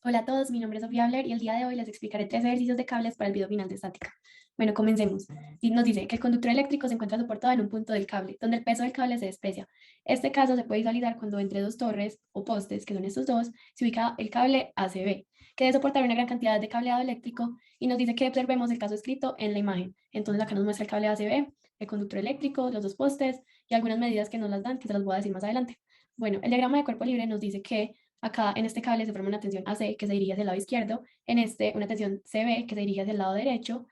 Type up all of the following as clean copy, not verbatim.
Hola a todos, mi nombre es Sofía Abler y el día de hoy les explicaré tres ejercicios de cables para el video final de estática. Bueno, comencemos. Y nos dice que el conductor eléctrico se encuentra soportado en un punto del cable, donde el peso del cable se desprecia. Este caso se puede visualizar cuando entre dos torres o postes, que son estos dos, se ubica el cable ACB, que debe soportar una gran cantidad de cableado eléctrico y nos dice que observemos el caso escrito en la imagen. Entonces acá nos muestra el cable ACB, el conductor eléctrico, los dos postes y algunas medidas que nos las dan, que se las voy a decir más adelante. Bueno, el diagrama de cuerpo libre nos dice que acá en este cable se forma una tensión AC que se dirige hacia el lado izquierdo, en este una tensión CB que se dirige hacia el lado derecho,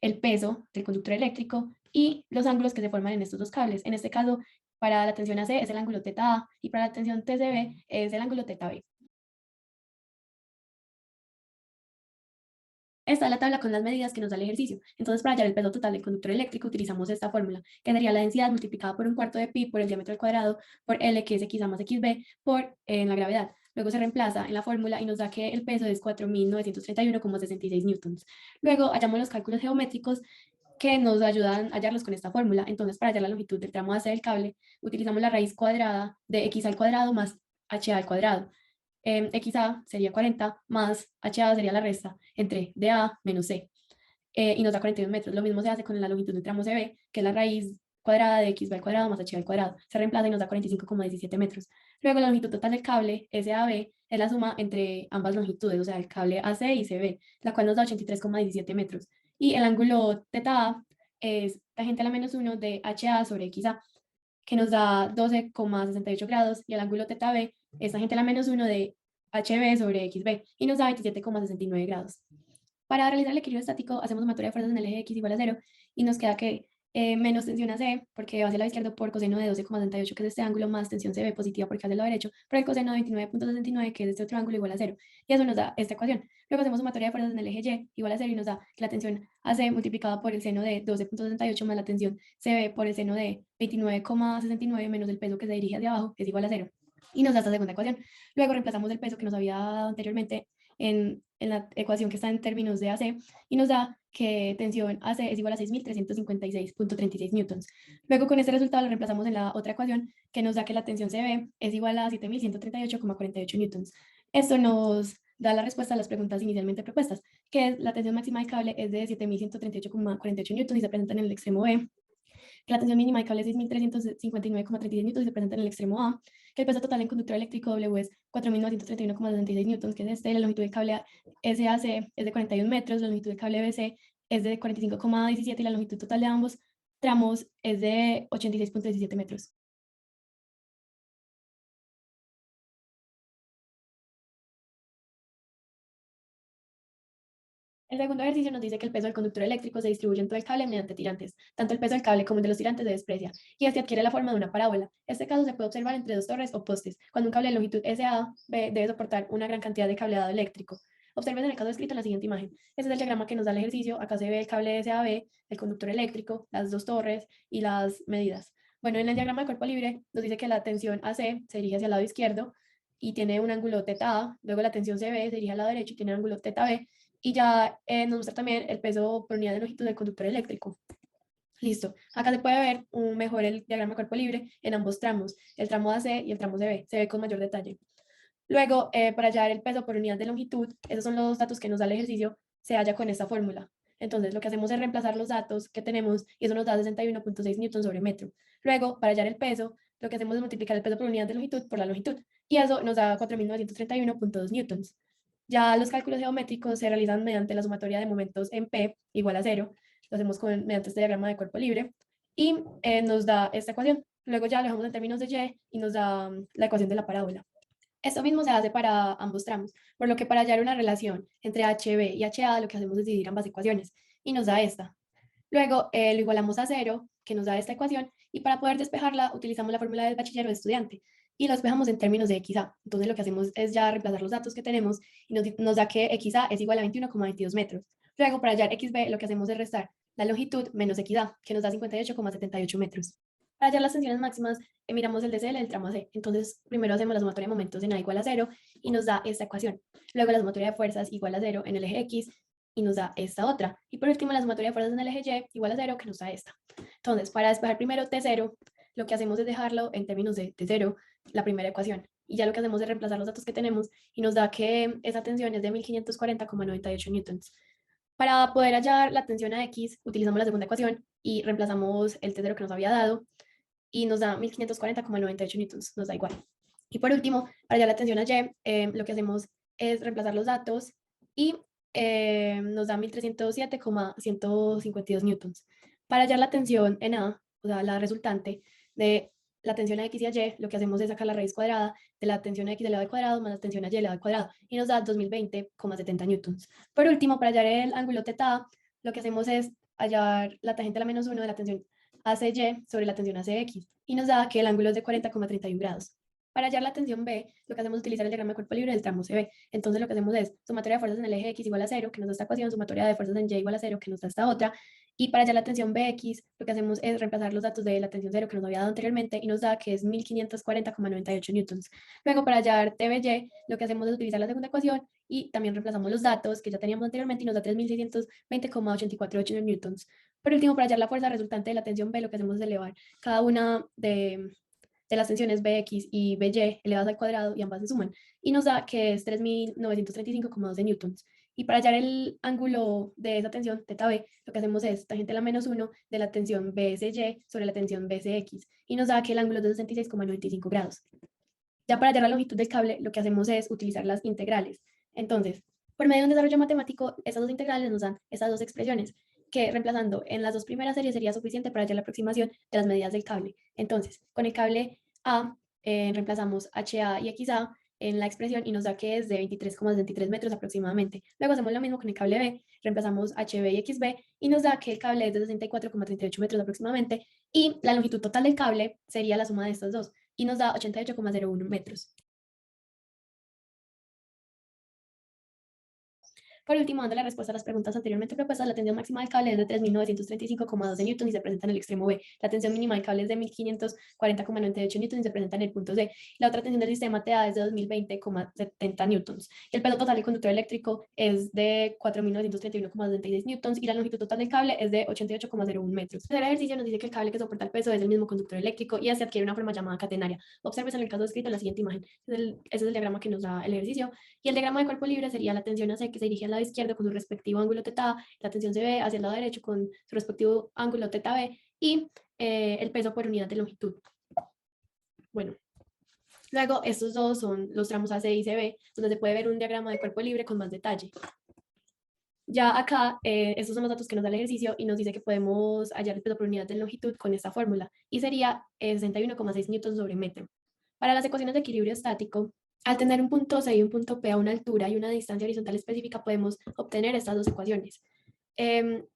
el peso del conductor eléctrico y los ángulos que se forman en estos dos cables. En este caso, para la tensión AC es el ángulo θA y para la tensión TCB es el ángulo θB. Esta es la tabla con las medidas que nos da el ejercicio. Entonces, para hallar el peso total del conductor eléctrico, utilizamos esta fórmula, que sería la densidad multiplicada por un cuarto de pi por el diámetro al cuadrado por L, que es Xa más XB, por en la gravedad. Luego se reemplaza en la fórmula y nos da que el peso es 4.931,66 newtons. Luego hallamos los cálculos geométricos que nos ayudan a hallarlos con esta fórmula. Entonces, para hallar la longitud del tramo AC del cable, utilizamos la raíz cuadrada de x al cuadrado más h al cuadrado. XA sería 40 más HA sería la resta entre DA menos C y nos da 41 metros. Lo mismo se hace con la longitud del tramo CB, que es la raíz cuadrada de XB al cuadrado más HA al cuadrado. Se reemplaza y nos da 45,17 metros. Luego la longitud total del cable SAB es la suma entre ambas longitudes, o sea, el cable AC y CB, la cual nos da 83,17 metros. Y el ángulo θA es tangente a la menos 1 de HA sobre XA, que nos da 12,68 grados, y el ángulo θB es tangente a la menos 1 de HB sobre XB, y nos da 27,69 grados. Para realizar el equilibrio estático, hacemos sumatoria de fuerzas en el eje X igual a 0, y nos queda que menos tensión AC, porque va hacia el lado izquierdo por coseno de 12,68, que es este ángulo, más tensión CB positiva, porque hacia el lado derecho, por el coseno de 29,69, que es este otro ángulo, igual a 0. Y eso nos da esta ecuación. Luego hacemos sumatoria de fuerzas en el eje Y igual a 0, y nos da que la tensión AC multiplicada por el seno de 12,68 más la tensión CB por el seno de 29,69 menos el peso que se dirige hacia abajo es igual a 0. Y nos da esta segunda ecuación. Luego reemplazamos el peso que nos había dado anteriormente en la ecuación que está en términos de AC y nos da que tensión AC es igual a 6.356,36 newtons. Luego con este resultado lo reemplazamos en la otra ecuación que nos da que la tensión CB es igual a 7.138,48 newtons. Esto nos da la respuesta a las preguntas inicialmente propuestas, que es la tensión máxima del cable es de 7.138,48 newtons y se presenta en el extremo B, que la tensión mínima de cable es 6.359,36 newtons y se presenta en el extremo A, que el peso total en conductor eléctrico W es 4.931,66 newtons, que es este, la longitud del cable SAC es de 41 metros, la longitud del cable BC es de 45,17 y la longitud total de ambos tramos es de 86,17 metros. El segundo ejercicio nos dice que el peso del conductor eléctrico se distribuye en todo el cable mediante tirantes. Tanto el peso del cable como el de los tirantes se desprecia y este adquiere la forma de una parábola. Este caso se puede observar entre dos torres o postes, cuando un cable de longitud SAB debe soportar una gran cantidad de cableado eléctrico. Observen en el caso descrito en la siguiente imagen. Este es el diagrama que nos da el ejercicio. Acá se ve el cable SAB, el conductor eléctrico, las dos torres y las medidas. Bueno, en el diagrama de cuerpo libre nos dice que la tensión AC se dirige hacia el lado izquierdo y tiene un ángulo θA, luego la tensión CB se dirige al lado derecho y tiene un ángulo θB, y ya nos muestra también el peso por unidad de longitud del conductor eléctrico. Listo. Acá se puede ver mejor el diagrama de cuerpo libre en ambos tramos, el tramo AC y el tramo CB. Se ve con mayor detalle. Luego, para hallar el peso por unidad de longitud, esos son los datos que nos da el ejercicio, se halla con esta fórmula. Entonces, lo que hacemos es reemplazar los datos que tenemos y eso nos da 61,6 newtons sobre metro. Luego, para hallar el peso, lo que hacemos es multiplicar el peso por unidad de longitud por la longitud y eso nos da 4.931,2 newtons. Ya los cálculos geométricos se realizan mediante la sumatoria de momentos en P igual a 0. Lo hacemos mediante este diagrama de cuerpo libre y nos da esta ecuación. Luego ya lo dejamos en términos de Y nos da la ecuación de la parábola. Esto mismo se hace para ambos tramos, por lo que para hallar una relación entre HB y HA lo que hacemos es dividir ambas ecuaciones y nos da esta. Luego lo igualamos a 0, que nos da esta ecuación, y para poder despejarla utilizamos la fórmula del bachiller o estudiante y lo despejamos en términos de XA. Entonces lo que hacemos es ya reemplazar los datos que tenemos y nos da que XA es igual a 21,22 metros. Luego para hallar XB lo que hacemos es restar la longitud menos XA, que nos da 58,78 metros. Para hallar las tensiones máximas, miramos el DCL del tramo AC. Entonces, primero hacemos la sumatoria de momentos en A igual a 0 y nos da esta ecuación. Luego la sumatoria de fuerzas igual a 0 en el eje X y nos da esta otra. Y por último, la sumatoria de fuerzas en el eje Y igual a 0 que nos da esta. Entonces, para despejar primero T0, lo que hacemos es dejarlo en términos de T0, la primera ecuación. y ya lo que hacemos es reemplazar los datos que tenemos y nos da que esa tensión es de 1540,98 newtons. Para poder hallar la tensión a X, utilizamos la segunda ecuación y reemplazamos el T0 que nos había dado y nos da 1540,98 newtons, nos da igual. Y por último, para hallar la tensión a Y, lo que hacemos es reemplazar los datos y nos da 1307,152 newtons. Para hallar la tensión en A, o sea, la resultante de la tensión a X y a Y, lo que hacemos es sacar la raíz cuadrada de la tensión a X elevado al cuadrado más la tensión a Y elevado al cuadrado y nos da 2020,70 newtons. Por último, para hallar el ángulo θ, lo que hacemos es hallar la tangente a la menos 1 de la tensión ACY sobre la tensión ACX y nos da que el ángulo es de 40,31 grados. Para hallar la tensión B, lo que hacemos es utilizar el diagrama de cuerpo libre del tramo CB. Entonces lo que hacemos es sumatoria de fuerzas en el eje X igual a 0, que nos da esta ecuación, sumatoria de fuerzas en Y igual a 0, que nos da esta otra. Y para hallar la tensión BX, lo que hacemos es reemplazar los datos de la tensión 0 que nos había dado anteriormente y nos da que es 1540,98 newtons. Luego para hallar TBY, lo que hacemos es utilizar la segunda ecuación y también reemplazamos los datos que ya teníamos anteriormente y nos da 3620,848 newtons. Por último, para hallar la fuerza resultante de la tensión B, lo que hacemos es elevar cada una de las tensiones Bx y By elevadas al cuadrado y ambas se suman. Y nos da que es 3935,12 newtons. Y para hallar el ángulo de esa tensión, θB, lo que hacemos es tangente a la menos 1 de la tensión BSY sobre la tensión BSX. Y nos da que el ángulo es de 66,95 grados. Ya para hallar la longitud del cable, lo que hacemos es utilizar las integrales. Entonces, por medio de un desarrollo matemático, estas dos integrales nos dan estas dos expresiones, que reemplazando en las dos primeras series sería suficiente para hallar la aproximación de las medidas del cable. Entonces, con el cable A, reemplazamos HA y XA en la expresión y nos da que es de 23,63 metros aproximadamente. Luego hacemos lo mismo con el cable B, reemplazamos HB y XB y nos da que el cable es de 64,38 metros aproximadamente y la longitud total del cable sería la suma de estos dos y nos da 88,01 metros. Por último, dando la respuesta a las preguntas anteriormente propuestas, la tensión máxima del cable es de 3.935,12 newtons y se presenta en el extremo B. La tensión mínima del cable es de 1.540,98 newtons y se presenta en el punto C. La otra tensión del sistema TA es de 2.020,70 newtons. Y el peso total del conductor eléctrico es de 4.931,76 newtons y la longitud total del cable es de 88,01 metros. El ejercicio nos dice que el cable que soporta el peso es el mismo conductor eléctrico y así adquiere una forma llamada catenaria. Observes en el caso descrito en la siguiente imagen. Ese es el diagrama que nos da el ejercicio. Y el diagrama de cuerpo libre sería la tensión AC que se dirige al lado izquierdo con su respectivo ángulo θ, la tensión CB hacia el lado derecho con su respectivo ángulo θB y el peso por unidad de longitud. Bueno, luego estos dos son los tramos AC y CB, donde se puede ver un diagrama de cuerpo libre con más detalle. Ya acá, estos son los datos que nos da el ejercicio y nos dice que podemos hallar el peso por unidad de longitud con esta fórmula y sería 61,6 newtons sobre metro. Para las ecuaciones de equilibrio estático, al tener un punto C y un punto P a una altura y una distancia horizontal específica, podemos obtener estas dos ecuaciones.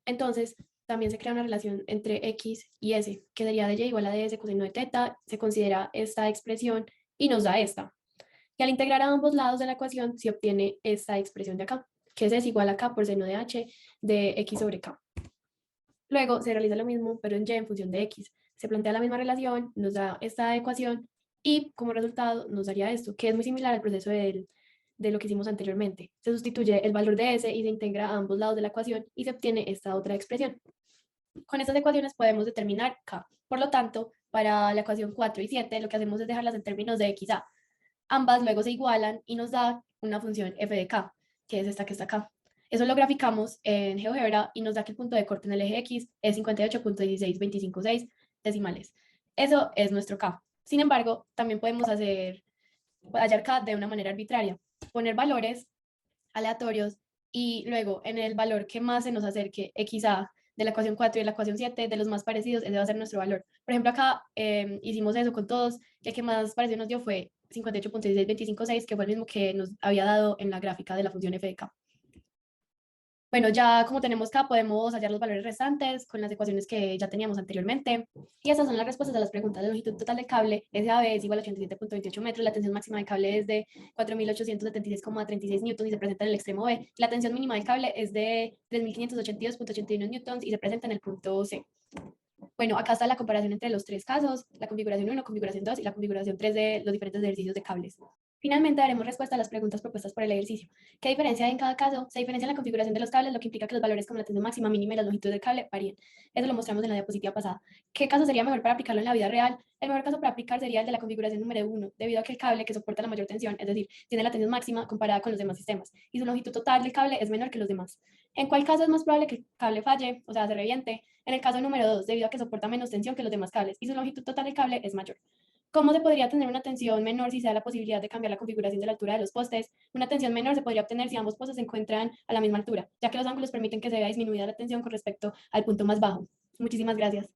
Entonces, también se crea una relación entre X y S, que sería de Y igual a ds coseno de teta, se considera esta expresión y nos da esta. Y al integrar a ambos lados de la ecuación, se obtiene esta expresión de acá, que es igual a K por seno de H de X sobre K. Luego se realiza lo mismo, pero en Y en función de X. Se plantea la misma relación, nos da esta ecuación y como resultado nos daría esto, que es muy similar al proceso de lo que hicimos anteriormente. Se sustituye el valor de S y se integra a ambos lados de la ecuación y se obtiene esta otra expresión. Con estas ecuaciones podemos determinar K. Por lo tanto, para la ecuación 4 y 7, lo que hacemos es dejarlas en términos de XA. Ambas luego se igualan y nos da una función f de k, que es esta que está acá. Eso lo graficamos en GeoGebra y nos da que el punto de corte en el eje X es 58,16256 decimales. Eso es nuestro K. Sin embargo, también podemos hallar K de una manera arbitraria, poner valores aleatorios y luego en el valor que más se nos acerque XA de la ecuación 4 y de la ecuación 7, de los más parecidos, ese va a ser nuestro valor. Por ejemplo, acá hicimos eso con todos, y el que más parecido nos dio fue 58,16256, que fue el mismo que nos había dado en la gráfica de la función f de k. Bueno, ya como tenemos K, podemos hallar los valores restantes con las ecuaciones que ya teníamos anteriormente. Y estas son las respuestas a las preguntas. La longitud total del cable SAB es igual a 87,28 metros, la tensión máxima del cable es de 4.876,36 newtons y se presenta en el extremo B. La tensión mínima del cable es de 3.582,81 newtons y se presenta en el punto C. Bueno, acá está la comparación entre los tres casos, la configuración 1, configuración 2 y la configuración 3 de los diferentes ejercicios de cables. Finalmente, daremos respuesta a las preguntas propuestas por el ejercicio. ¿Qué diferencia hay en cada caso? Se diferencia en la configuración de los cables, lo que implica que los valores como la tensión máxima, mínima y la longitud del cable varíen. Eso lo mostramos en la diapositiva pasada. ¿Qué caso sería mejor para aplicarlo en la vida real? El mejor caso para aplicar sería el de la configuración número 1, debido a que el cable que soporta la mayor tensión, es decir, tiene la tensión máxima comparada con los demás sistemas, y su longitud total del cable es menor que los demás. ¿En cuál caso es más probable que el cable falle, o sea, se reviente? En el caso número 2, debido a que soporta menos tensión que los demás cables, y su longitud total del cable es mayor. ¿Cómo se podría tener una tensión menor si se da la posibilidad de cambiar la configuración de la altura de los postes? Una tensión menor se podría obtener si ambos postes se encuentran a la misma altura, ya que los ángulos permiten que se vea disminuida la tensión con respecto al punto más bajo. Muchísimas gracias.